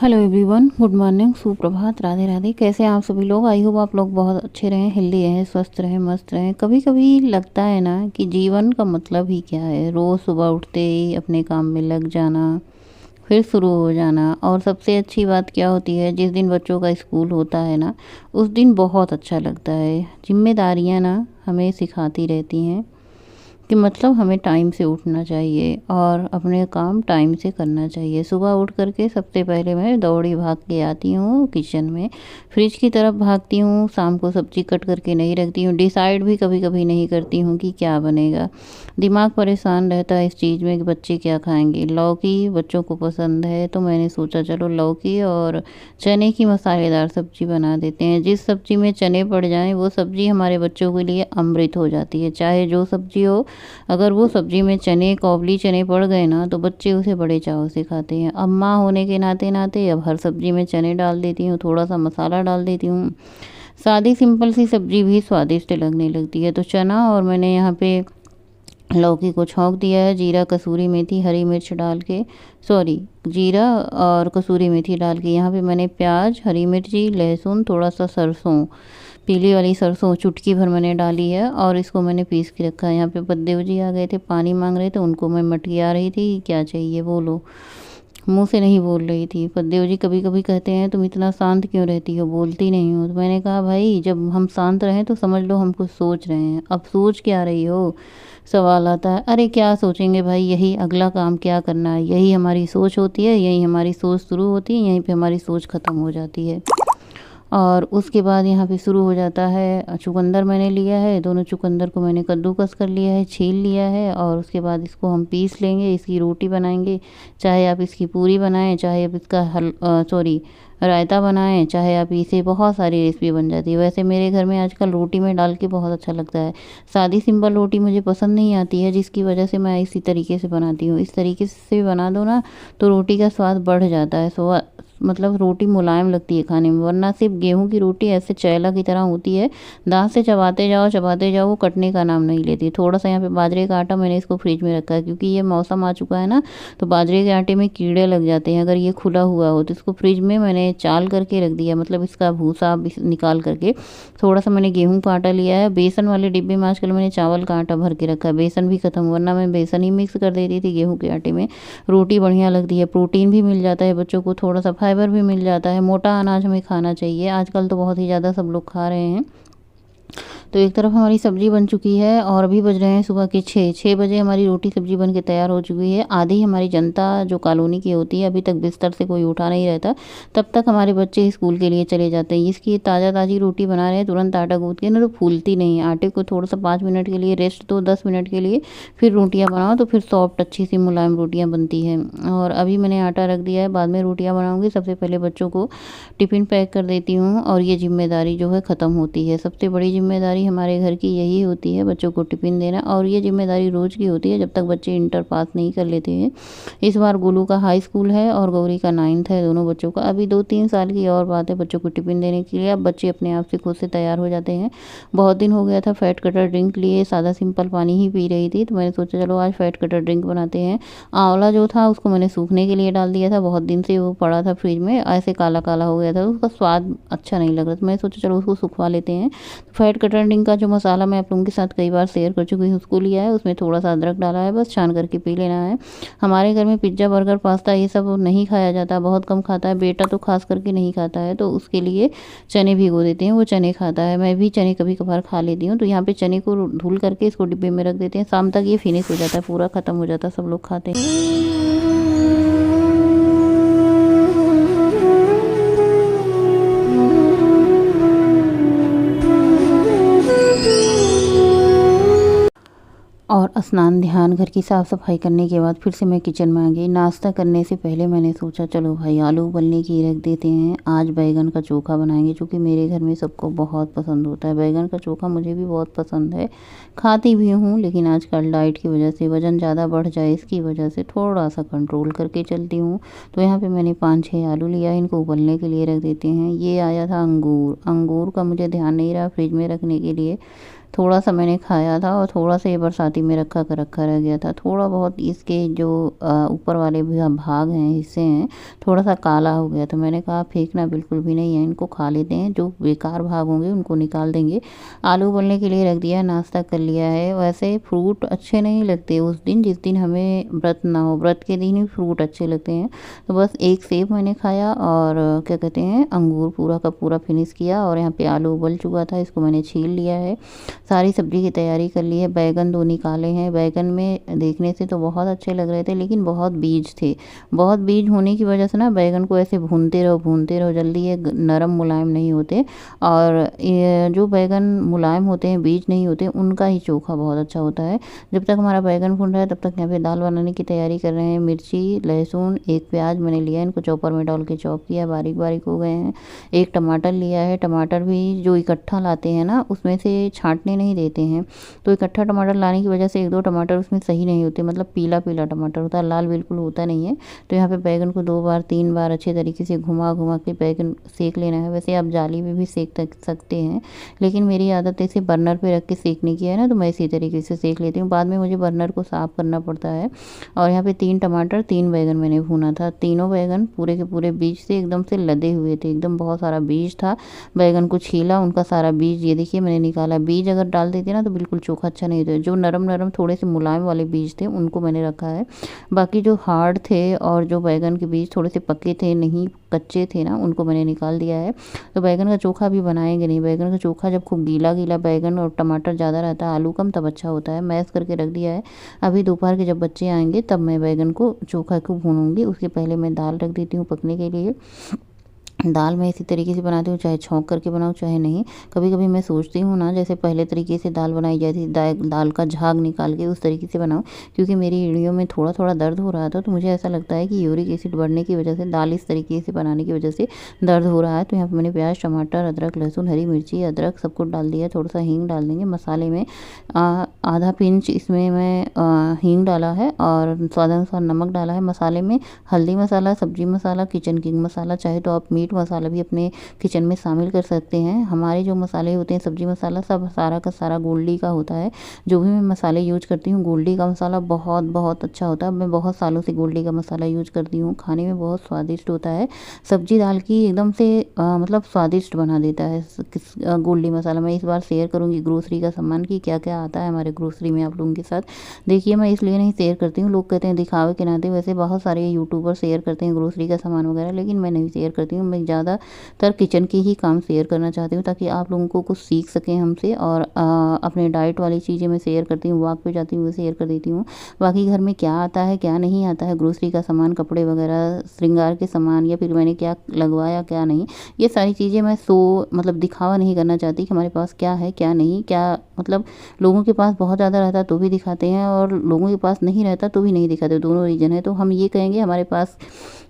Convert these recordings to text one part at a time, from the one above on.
Hello everyone, good morning, सुप्रभात, राधे राधे। कैसे हैं आप सभी लोग? आई होप आप लोग बहुत अच्छे रहें, हेल्दी रहें, स्वस्थ रहें, मस्त रहें। कभी कभी लगता है ना कि जीवन का मतलब ही क्या है। रोज़ सुबह उठते ही अपने काम में लग जाना, फिर शुरू हो जाना। और सबसे अच्छी बात क्या होती है, जिस दिन बच्चों का स्कूल होता है ना, उस दिन बहुत अच्छा लगता है। जिम्मेदारियाँ ना हमें सिखाती रहती हैं कि मतलब हमें टाइम से उठना चाहिए और अपने काम टाइम से करना चाहिए। सुबह उठ करके सबसे पहले मैं दौड़ी भाग के आती हूँ किचन में, फ्रिज की तरफ भागती हूँ। शाम को सब्जी कट करके नहीं रखती हूँ, डिसाइड भी कभी कभी नहीं करती हूँ कि क्या बनेगा। दिमाग परेशान रहता है इस चीज़ में कि बच्चे क्या खाएंगे। लौकी बच्चों को पसंद है, तो मैंने सोचा चलो लौकी और चने की मसालेदार सब्जी बना देते हैं। जिस सब्जी में चने पड़ जाएं वो सब्जी हमारे बच्चों के लिए अमृत हो जाती है, चाहे जो सब्जी हो। अगर वो सब्जी में चने, काबुली चने पड़ गए ना, तो बच्चे उसे बड़े चाव से खाते हैं। अब माँ होने के नाते नाते अब हर सब्जी में चने डाल देती हूँ, थोड़ा सा मसाला डाल देती हूँ। सादी सिंपल सी सब्जी भी स्वादिष्ट लगने लगती है। तो चना और मैंने यहाँ पे लौकी को छौंक दिया है, जीरा, कसूरी मेथी, हरी मिर्च डाल के, सॉरी, जीरा और कसूरी मेथी डाल के। यहाँ पे मैंने प्याज, हरी मिर्ची, लहसुन, थोड़ा सा सरसों, पीली वाली सरसों चुटकी भर मैंने डाली है और इसको मैंने पीस के रखा है। यहाँ पे बद्देव जी आ गए थे, पानी मांग रहे थे, उनको मैं मटकी रही थी क्या चाहिए बोलो। मुंह से नहीं बोल रही थी। पद्देव जी कभी कभी कहते हैं तुम इतना शांत क्यों रहती हो, बोलती नहीं हो। तो मैंने कहा भाई जब हम शांत रहें तो समझ लो हम कुछ सोच रहे हैं। अब सोच क्या रही हो, सवाल आता है। अरे क्या सोचेंगे भाई, यही अगला काम क्या करना है, यही हमारी सोच होती है, यही हमारी सोच शुरू होती है, यहीं पे हमारी सोच ख़त्म हो जाती है। और उसके बाद यहाँ पे शुरू हो जाता है। चुकंदर मैंने लिया है, दोनों चुकंदर को मैंने कद्दूकस कर लिया है, छील लिया है। और उसके बाद इसको हम पीस लेंगे, इसकी रोटी बनाएंगे। चाहे आप इसकी पूरी बनाएं, चाहे आप इसका सॉरी रायता बनाएं, चाहे आप इसे, बहुत सारी रेसिपी बन जाती है। वैसे मेरे घर में आजकल रोटी में डाल के बहुत अच्छा लगता है। सादी सिंपल रोटी मुझे पसंद नहीं आती है, जिसकी वजह से मैं इसी तरीके से बनाती हूँ। इस तरीके से बना दो ना तो रोटी का स्वाद बढ़ जाता है। मतलब रोटी मुलायम लगती है खाने में। वरना सिर्फ गेहूं की रोटी ऐसे चैला की तरह होती है, दांत से चबाते जाओ, वो कटने का नाम नहीं लेती। थोड़ा सा यहाँ पे बाजरे का आटा मैंने इसको फ्रिज में रखा है, क्योंकि ये मौसम आ चुका है ना, तो बाजरे के आटे में कीड़े लग जाते हैं अगर ये खुला हुआ हो। तो इसको फ्रिज में मैंने चाल करके रख दिया, मतलब इसका भूसा निकाल करके। थोड़ा सा मैंने गेहूं का आटा लिया है। बेसन वाले डिब्बे में आजकल मैंने चावल का आटा भर के रखा है, बेसन भी खत्म, वरना मैं बेसन ही मिक्स कर देती थी गेहूं के आटे में। रोटी बढ़िया लगती है, प्रोटीन भी मिल जाता है बच्चों को, थोड़ा सा फाइबर भी मिल जाता है। मोटा अनाज हमें खाना चाहिए, आजकल तो बहुत ही ज़्यादा सब लोग खा रहे हैं। तो एक तरफ हमारी सब्जी बन चुकी है और अभी बज रहे हैं सुबह के 6 बजे हमारी रोटी सब्जी बन के तैयार हो चुकी है। आधी हमारी जनता जो कॉलोनी की होती है, अभी तक बिस्तर से कोई उठा नहीं रहता, तब तक हमारे बच्चे स्कूल के लिए चले जाते हैं। इसकी ताज़ा ताज़ी रोटी बना रहे हैं, तुरंत आटा गूँथ के ना, तो फूलती नहीं। आटे को थोड़ा सा 5 मिनट के लिए रेस्ट दो, 10 मिनट के लिए, फिर रोटियाँ बनाओ तो फिर सॉफ्ट अच्छी सी मुलायम रोटियाँ बनती हैं। और अभी मैंने आटा रख दिया है, बाद में रोटियाँ बनाऊँगी। सबसे पहले बच्चों को टिफ़िन पैक कर देती हूँ और ये जिम्मेदारी जो है ख़त्म होती है। सबसे बड़ी जिम्मेदारी हमारे घर की यही होती है, बच्चों को टिफ़िन देना। और ये जिम्मेदारी रोज़ की होती है जब तक बच्चे इंटर पास नहीं कर लेते हैं। इस बार गोलू का हाई स्कूल है और गौरी का 9th है, दोनों बच्चों का। अभी 2-3 साल की और बात है बच्चों को टिफ़िन देने के लिए। अब बच्चे अपने आप से खुद से तैयार हो जाते हैं। बहुत दिन हो गया था फैट कटर ड्रिंक लिए, सादा सिंपल पानी ही पी रही थी, तो मैंने सोचा चलो आज फैट कटर ड्रिंक बनाते हैं। आंवला जो था उसको मैंने सूखने के लिए डाल दिया था, बहुत दिन से वो पड़ा था फ्रिज में, ऐसे काला काला हो गया था, उसका स्वाद अच्छा नहीं लग रहा, तो मैंने सोचा चलो उसको सुखवा लेते हैं। फैट कटर ड्रिंक का जो मसाला मैं आप लोगों के साथ कई बार शेयर कर चुकी हूँ, उसको लिया है, उसमें थोड़ा सा अदरक डाला है, बस छान करके पी लेना है। हमारे घर में पिज्ज़ा, बर्गर, पास्ता ये सब नहीं खाया जाता, बहुत कम खाता है। बेटा तो खास करके नहीं खाता है, तो उसके लिए चने भिगो देते हैं, वो चने खाता है। मैं भी चने कभी कभार खा लेती हूँ। तो यहाँ पे चने को धुल करके इसको डिब्बे में रख देते हैं, शाम तक ये फिनिश हो जाता है, पूरा ख़त्म हो जाता है, सब लोग खाते हैं। और स्नान ध्यान घर की साफ़ सफाई करने के बाद फिर से मैं किचन में आ गई। नाश्ता करने से पहले मैंने सोचा चलो भाई आलू उबलने की रख देते हैं। आज बैगन का चोखा बनाएंगे, जो कि मेरे घर में सबको बहुत पसंद होता है। बैगन का चोखा मुझे भी बहुत पसंद है, खाती भी हूँ, लेकिन आजकल डाइट की वजह से, वज़न ज़्यादा बढ़ जाए इसकी वजह से थोड़ा सा कंट्रोल करके चलती हूँ। तो यहाँ पर मैंने 5-6 आलू लिया है, इनको उबलने के लिए रख देते हैं। ये आया था अंगूर, अंगूर का मुझे ध्यान नहीं रहा फ्रिज में रखने के लिए, थोड़ा सा मैंने खाया था और थोड़ा सा ये बरसाती में रखा रह गया था। थोड़ा बहुत इसके जो ऊपर वाले भी भाग हैं, हिस्से हैं, थोड़ा सा काला हो गया। तो मैंने कहा फेंकना बिल्कुल भी नहीं है, इनको खा लेते हैं, जो बेकार भाग होंगे उनको निकाल देंगे। आलू उबलने के लिए रख दिया, नाश्ता कर लिया है। वैसे फ्रूट अच्छे नहीं लगते उस दिन, जिस दिन हमें व्रत ना हो, व्रत के दिन ही फ्रूट अच्छे लगते हैं। तो बस एक सेब मैंने खाया और क्या कहते हैं अंगूर पूरा का पूरा फिनिश किया। और यहाँ पे आलू उबल चुका था, इसको मैंने छील लिया है। सारी सब्जी की तैयारी कर ली है। बैगन 2 निकाले हैं। बैगन में देखने से तो बहुत अच्छे लग रहे थे, लेकिन बहुत बीज थे। बहुत बीज होने की वजह से ना बैगन को ऐसे भूनते रहो, जल्दी ये नरम मुलायम नहीं होते। और ये जो बैगन मुलायम होते हैं, बीज नहीं होते, उनका ही चोखा बहुत अच्छा होता है। जब तक हमारा बैगन भून रहा है, तब तक यहाँ पे दाल बनाने की तैयारी कर रहे हैं। मिर्ची, लहसुन, एक प्याज मैंने लिया है, इनको चॉपर में डाल के चॉप किया, बारीक बारीक हो गए हैं। एक टमाटर लिया है। टमाटर भी जो इकट्ठा लाते हैं ना, उसमें से छांटने नहीं देते हैं। तो इकट्ठा टमाटर लाने की वजह से 1-2 टमाटर उसमें सही नहीं होते, मतलब पीला पीला टमाटर होता है, लाल बिल्कुल होता नहीं है। तो यहाँ पे बैगन को 2 बार 3 बार अच्छे तरीके से घुमा घुमा के बैगन सेक लेना है। वैसे आप जाली में भी सेक सकते हैं, लेकिन मेरी आदत ऐसे बर्नर पे रख के सेकने की है ना, तो मैं इसी तरीके से सेक लेती हूँ। बाद में मुझे बर्नर को साफ़ करना पड़ता है। और यहाँ पे 3 टमाटर 3 बैगन मैंने भूना था। तीनों बैगन पूरे के पूरे बीज से एकदम से लदे हुए थे, एकदम बहुत सारा बीज था। बैगन को छीला, उनका सारा बीज ये देखिए मैंने निकाला। बीज अगर डाल देते ना तो बिल्कुल चोखा अच्छा नहीं होता। जो नरम नरम थोड़े से मुलायम वाले बीज थे उनको मैंने रखा है। बाकी जो हार्ड थे और जो बैगन के बीज थोड़े से पके थे, नहीं कच्चे थे ना, उनको मैंने निकाल दिया है। तो बैगन का चोखा भी बनाएंगे नहीं। बैगन का चोखा जब खूब गीला गीला बैगन और टमाटर ज़्यादा रहता है, आलू कम, तब अच्छा होता है। मैश करके रख दिया है। अभी दोपहर के जब बच्चे आएंगे तब मैं बैगन को चोखा को भूनूंगी। उसके पहले मैं दाल रख देती हूँ पकने के लिए। दाल मैं इसी तरीके से बनाती हूँ, चाहे छौंक करके बनाऊँ चाहे नहीं। कभी कभी मैं सोचती हूँ ना, जैसे पहले तरीके से दाल बनाई जाती थी, दाल का झाग निकाल के उस तरीके से बनाऊँ। क्योंकि मेरी एड़ियों में थोड़ा थोड़ा दर्द हो रहा था, तो मुझे ऐसा लगता है कि यूरिक एसिड बढ़ने की वजह से, दाल इस तरीके से बनाने की वजह से दर्द हो रहा है। तो यहाँ पर मैंने प्याज, टमाटर, अदरक, लहसुन, हरी मिर्ची, अदरक सब कुछ डाल दिया। थोड़ा सा हींग डाल देंगे मसाले में। आधा पिंच इसमें मैं हींग डाला है और स्वादानुसार नमक डाला है। मसाले में हल्दी मसाला, सब्जी मसाला, किचन किंग मसाला, चाहे तो आप मीट मसाला भी अपने किचन में शामिल कर सकते हैं। हमारे जो मसाले होते हैं, सब्जी मसाला, सब सारा का सारा गोल्डी का होता है। जो भी मैं मसाले यूज करती हूँ, गोल्डी का मसाला बहुत बहुत अच्छा होता है। मैं बहुत सालों से गोल्डी का मसाला यूज करती हूँ, खाने में बहुत स्वादिष्ट होता है। सब्जी दाल की एकदम से मतलब स्वादिष्ट बना देता है गोल्डी मसाला। मैं इस बार शेयर करूँगी ग्रोसरी का सामान की क्या क्या आता है हमारे ग्रोसरी में आप लोगों के साथ। देखिए मैं इसलिए नहीं शेयर करती हूँ, लोग कहते हैं दिखावे के नाते, वैसे बहुत सारे यूट्यूबर शेयर करते हैं ग्रोसरी का सामान वगैरह, लेकिन मैं नहीं शेयर करती हूँ। मैं ज़्यादातर किचन के ही काम शेयर करना चाहती हूँ, ताकि आप लोगों को कुछ सीख सकें हमसे। और अपने डाइट वाली चीज़ें मैं शेयर करती हूँ, वॉक पे जाती हूँ वो शेयर कर देती हूँ। बाकी घर में क्या आता है क्या नहीं आता है, ग्रोसरी का सामान, कपड़े वगैरह, श्रृंगार के सामान, या फिर मैंने क्या लगवाया क्या नहीं, ये सारी चीज़ें मैं मतलब दिखावा नहीं करना चाहती कि हमारे पास क्या है क्या नहीं। क्या मतलब लोगों के पास बहुत ज़्यादा रहता तो भी दिखाते हैं, और लोगों के पास नहीं रहता तो भी नहीं दिखाते, दोनों रीज़न है। तो हम ये कहेंगे हमारे पास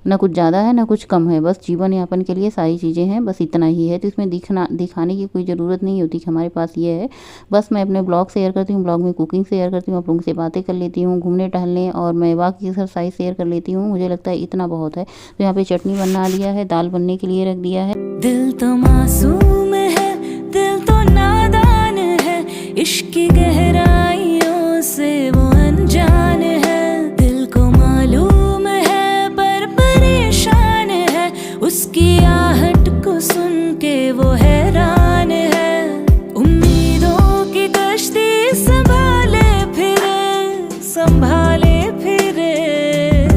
ना कुछ ज़्यादा है ना कुछ कम है, बस जीवन यापन के लिए सारी चीज़ें हैं, बस इतना ही है। तो इसमें दिखाने की कोई ज़रूरत नहीं होती कि हमारे पास ये है। बस मैं अपने ब्लॉग शेयर करती हूँ, ब्लॉग में कुकिंग शेयर करती हूँ, आप लोगों से बातें कर लेती हूँ, घूमने टहलने, और मैं वॉक की एक्सरसाइज शेयर कर लेती हूँ। मुझे लगता है इतना बहुत है। तो यहाँ पे चटनी बना लिया है, दाल बनने के लिए रख दिया है। दिल तो मासूम है, दिल तो नादान है, इश्क की गहराइयों से वो अनजान है। दिल को मालूम है पर परेशान है, उसकी आहट को सुन के वो हैरान है। उम्मीदों की कश्ती संभाले फिरे,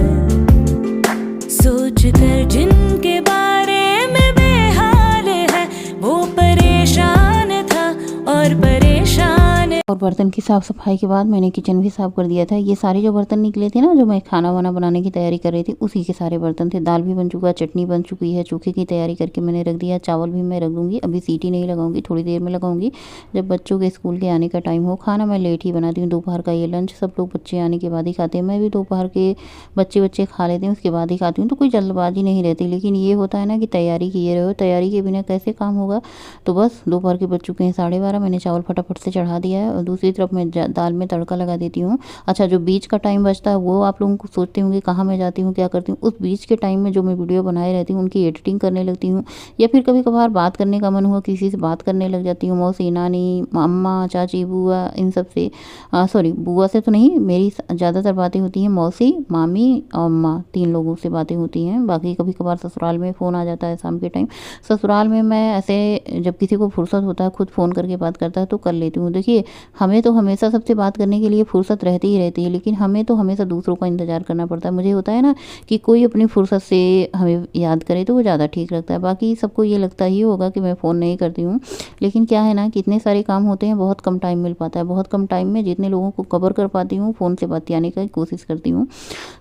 सोच कर जिनके बारे में बेहाल है, वो परेशान था और परेशान है। और बर्तन की साफ़ सफाई के बाद मैंने किचन भी साफ़ कर दिया था। ये सारे जो बर्तन निकले थे ना, जो मैं खाना वाना बनाने की तैयारी कर रही थी, उसी के सारे बर्तन थे। दाल भी बन चुका, चटनी बन चुकी है, चोखे की तैयारी करके मैंने रख दिया। चावल भी मैं रख दूँगी, अभी सीटी नहीं लगाऊंगी, थोड़ी देर में लगाऊंगी जब बच्चों के स्कूल के आने का टाइम हो। खाना मैं लेट ही बनाती हूँ, दोपहर का ये लंच सब लोग बच्चे आने के बाद ही खाते हैं। मैं भी दोपहर के बच्चे खा लेते हैं, उसके बाद ही खाती हूँ, तो कोई जल्दबाजी नहीं रहती। लेकिन ये होता है ना कि तैयारी किए रहो, तैयारी के बिना कैसे काम होगा। तो बस दोपहर के बज चुके हैं 12:30, मैंने चावल फटाफट से चढ़ा दिया है। और दूसरी तरफ मैं दाल में तड़का लगा देती हूँ। अच्छा, जो बीच का टाइम बचता है वो आप लोगों को सोचते होंगे कहाँ मैं जाती हूँ, क्या करती हूँ। उस बीच के टाइम में जो मैं वीडियो बनाए रहती हूँ उनकी एडिटिंग करने लगती हूँ, या फिर कभी कभार बात करने का मन हुआ किसी से बात करने लग जाती हूँ। मौसी, नानी, अम्मा, चाची, बुआ, इन सब से, सॉरी बुआ से तो नहीं, मेरी ज़्यादातर बातें होती हैं मौसी, मामी और अम्मा, 3 लोगों से बातें होती हैं। बाकी कभी कभार ससुराल में फ़ोन आ जाता है शाम के टाइम। ससुराल में मैं ऐसे जब किसी को फुर्सत होता है खुद फ़ोन करके बात करता है तो कर लेती हूँ। देखिए, हमें तो हमेशा सबसे बात करने के लिए फुर्सत रहती ही रहती है, लेकिन हमें तो हमेशा दूसरों का इंतज़ार करना पड़ता है। मुझे होता है ना कि कोई अपनी फुर्सत से हमें याद करे तो वो ज़्यादा ठीक लगता है। बाकी सबको ये लगता ही होगा कि मैं फ़ोन नहीं करती हूँ, लेकिन क्या है ना कि इतने सारे काम होते हैं, बहुत कम टाइम मिल पाता है। बहुत कम टाइम में जितने लोगों को कवर कर पाती हूँ फ़ोन से बतियाने की कोशिश करती हूँ।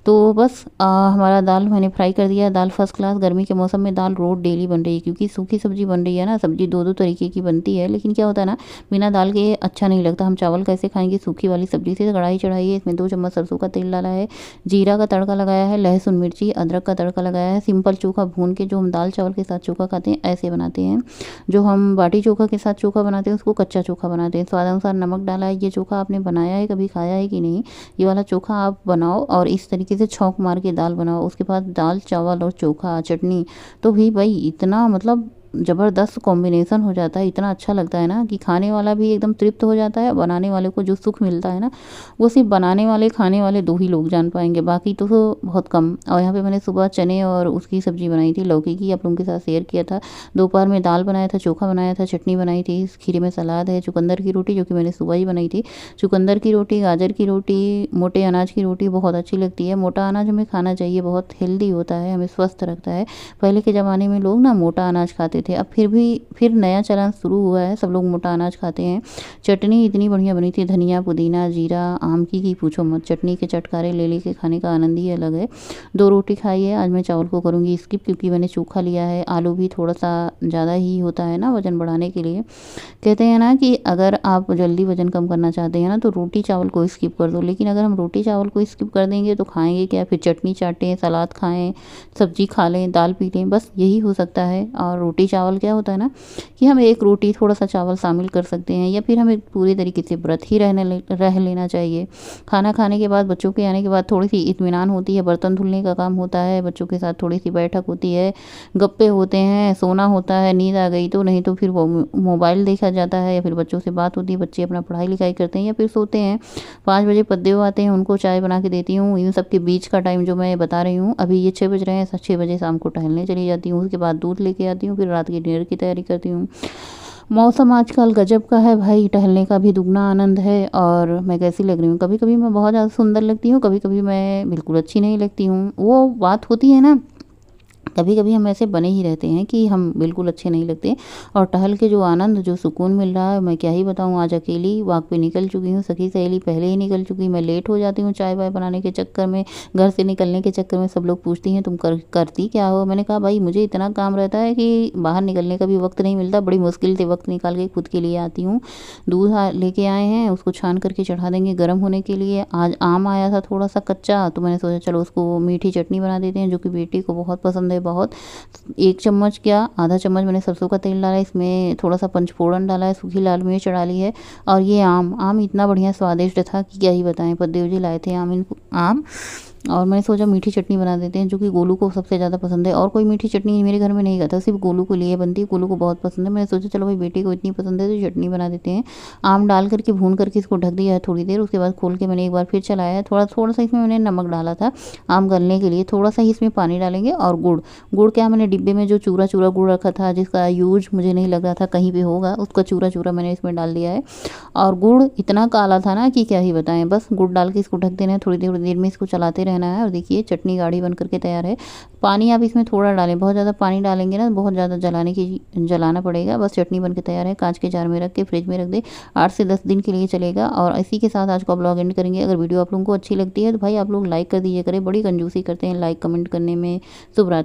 तो बस हमारा दाल मैंने फ्राई कर दिया। दाल फर्स्ट क्लास, गर्मी के मौसम में दाल रोज़ डेली बन रही है, क्योंकि सूखी सब्जी बन रही है ना। सब्जी 2-2 तरीके की बनती है, लेकिन क्या होता है ना, बिना दाल के अच्छा नहीं लगता। हम चावल कैसे खाएंगे सूखी वाली सब्जी से। कढ़ाई चढ़ाई है, इसमें 2 चम्मच सरसों का तेल डाला है, जीरा का तड़का लगाया है, लहसुन मिर्ची अदरक का तड़का लगाया है। सिंपल चोखा भून के, जो हम दाल चावल के साथ चोखा खाते हैं ऐसे बनाते हैं। जो हम बाटी चोखा के साथ चोखा बनाते हैं उसको कच्चा चोखा बनाते हैं। स्वाद अनुसार नमक डाला है। ये चोखा आपने बनाया है, कभी खाया है कि नहीं? ये वाला चोखा आप बनाओ और इस तरीके से छौंक मार के दाल बनाओ। उसके बाद दाल चावल और चोखा चटनी, तो भी भाई इतना मतलब ज़बरदस्त कॉम्बिनेशन हो जाता है, इतना अच्छा लगता है ना कि खाने वाला भी एकदम तृप्त हो जाता है। बनाने वाले को जो सुख मिलता है ना, वो सिर्फ बनाने वाले खाने वाले 2 ही लोग जान पाएंगे, बाकी तो बहुत कम। और यहाँ पे मैंने सुबह चने और उसकी सब्ज़ी बनाई थी, लौकी की, आप लोगों के साथ शेयर किया था। दोपहर में दाल बनाया था, चोखा बनाया था, चटनी बनाई थी, खीरे में सलाद है, चुकंदर की रोटी जो कि मैंने सुबह ही बनाई थी। चुकंदर की रोटी, गाजर की रोटी, मोटे अनाज की रोटी बहुत अच्छी लगती है। मोटा अनाज हमें खाना चाहिए, बहुत हेल्दी होता है, हमें स्वस्थ रखता है। पहले के ज़माने में लोग ना मोटा अनाज खाते थे, अब फिर नया चलन शुरू हुआ है, सब लोग मोटा अनाज खाते हैं। चटनी इतनी बढ़िया बनी थी, धनिया, पुदीना, जीरा, आम की पूछो मत। चटनी के चटकारे ले के खाने का आनंद ही अलग है। 2 रोटी खाई है। आज मैं चावल को करूँगी स्किप, क्योंकि मैंने चोखा लिया है। आलू भी थोड़ा सा ज़्यादा ही होता है ना वज़न बढ़ाने के लिए। कहते हैं ना कि अगर आप जल्दी वज़न कम करना चाहते हैं ना तो रोटी चावल को स्किप कर दो, लेकिन अगर हम रोटी चावल को स्किप कर देंगे तो खाएंगे क्या? फिर चटनी चाटें, सलाद खाएं, सब्जी खा लें, दाल पी लें, बस यही हो सकता है। और रोटी चावल क्या होता है ना कि हम एक रोटी थोड़ा सा चावल शामिल कर सकते हैं, या फिर हमें पूरी तरीके से व्रत ही रह लेना चाहिए। खाना खाने के बाद, बच्चों के आने के बाद थोड़ी सी इत्मीनान होती है, बर्तन धुलने का काम होता है, बच्चों के साथ थोड़ी सी बैठक होती है, गप्पे होते हैं, सोना होता है, नींद आ गई तो, नहीं तो फिर वो मोबाइल देखा जाता है, या फिर बच्चों से बात होती है, बच्चे अपना पढ़ाई लिखाई करते हैं या फिर सोते हैं। 5 बजे पद्देव आते हैं, उनको चाय बना के देती हूँ। इन सब के बीच का टाइम जो मैं बता रही हूँ, अभी ये 6 बज रहे हैं, 6 बजे शाम को टहलने चली जाती हूँ। उसके बाद दूध लेके आती हूँ, फिर रात की डिनर की तैयारी करती हूँ। मौसम आजकल गजब का है भाई, टहलने का भी दुगना आनंद है। और मैं कैसी लग रही हूँ? कभी कभी मैं बहुत ज़्यादा सुंदर लगती हूँ, कभी कभी मैं बिल्कुल अच्छी नहीं लगती हूँ। वो बात होती है ना, कभी कभी हम ऐसे बने ही रहते हैं कि हम बिल्कुल अच्छे नहीं लगते। और टहल के जो आनंद, जो सुकून मिल रहा है, मैं क्या ही बताऊँ। आज अकेली वॉक पे निकल चुकी हूँ, सखी सहेली पहले ही निकल चुकी। मैं लेट हो जाती हूँ चाय वाय बनाने के चक्कर में, घर से निकलने के चक्कर में। सब लोग पूछती हैं तुम करती क्या हो? मैंने कहा भाई मुझे इतना काम रहता है कि बाहर निकलने का भी वक्त नहीं मिलता। बड़ी मुश्किल से वक्त निकाल के खुद के लिए आती हूँ। दूध लेके आए हैं, उसको छान करके चढ़ा देंगे गर्म होने के लिए। आज आम आया था थोड़ा सा कच्चा, तो मैंने सोचा चलो उसको मीठी चटनी बना देते हैं, जो कि बेटी को बहुत पसंद है। बहुत 1 चम्मच क्या आधा चम्मच मैंने सरसों का तेल डाला है, इसमें थोड़ा सा पंचफोड़न डाला है, सूखी लाल मिर्च डाली है। और ये आम इतना बढ़िया स्वादिष्ट था कि क्या ही बताएं। पद्देव जी लाए थे आम, और मैंने सोचा मीठी चटनी बना देते हैं, जो कि गोलू को सबसे ज़्यादा पसंद है। और कोई मीठी चटनी मेरे घर में नहीं खाता, सिर्फ गोलू को लिए बनती है, गोलू को बहुत पसंद है। मैंने सोचा चलो भाई बेटे को इतनी पसंद है तो चटनी बना देते हैं। आम डाल करके भून करके इसको ढक दिया है थोड़ी देर। उसके बाद खोल के मैंने एक बार फिर चलाया है। थोड़ा सा इसमें मैंने नमक डाला था आम गलने के लिए, थोड़ा सा ही इसमें पानी डालेंगे। और गुड़ क्या, मैंने डिब्बे में जो चूरा गुड़ रखा था, जिसका यूज मुझे नहीं लग रहा था कहीं पे होगा, उसका चूरा मैंने इसमें डाल दिया है। और गुड़ इतना काला था ना कि क्या ही बताएं। बस गुड़ डाल के इसको ढक देना है, थोड़ी देर में इसको चलाते रहना है। और देखिए चटनी गाढ़ी बन करके तैयार है। पानी आप इसमें थोड़ा डालें, बहुत ज़्यादा पानी डालेंगे ना बहुत ज़्यादा जलाना पड़ेगा। बस चटनी बन के तैयार है। कांच के जार में रख के फ्रिज में रख दे, 8 से 10 दिन के लिए चलेगा। और इसी के साथ आज का ब्लॉग एंड करेंगे। अगर वीडियो आप लोगों को अच्छी लगती है तो भाई आप लोग लाइक कर दीजिए करें, बड़ी कंजूसी करते हैं लाइक कमेंट करने में। शुभ रात्रि।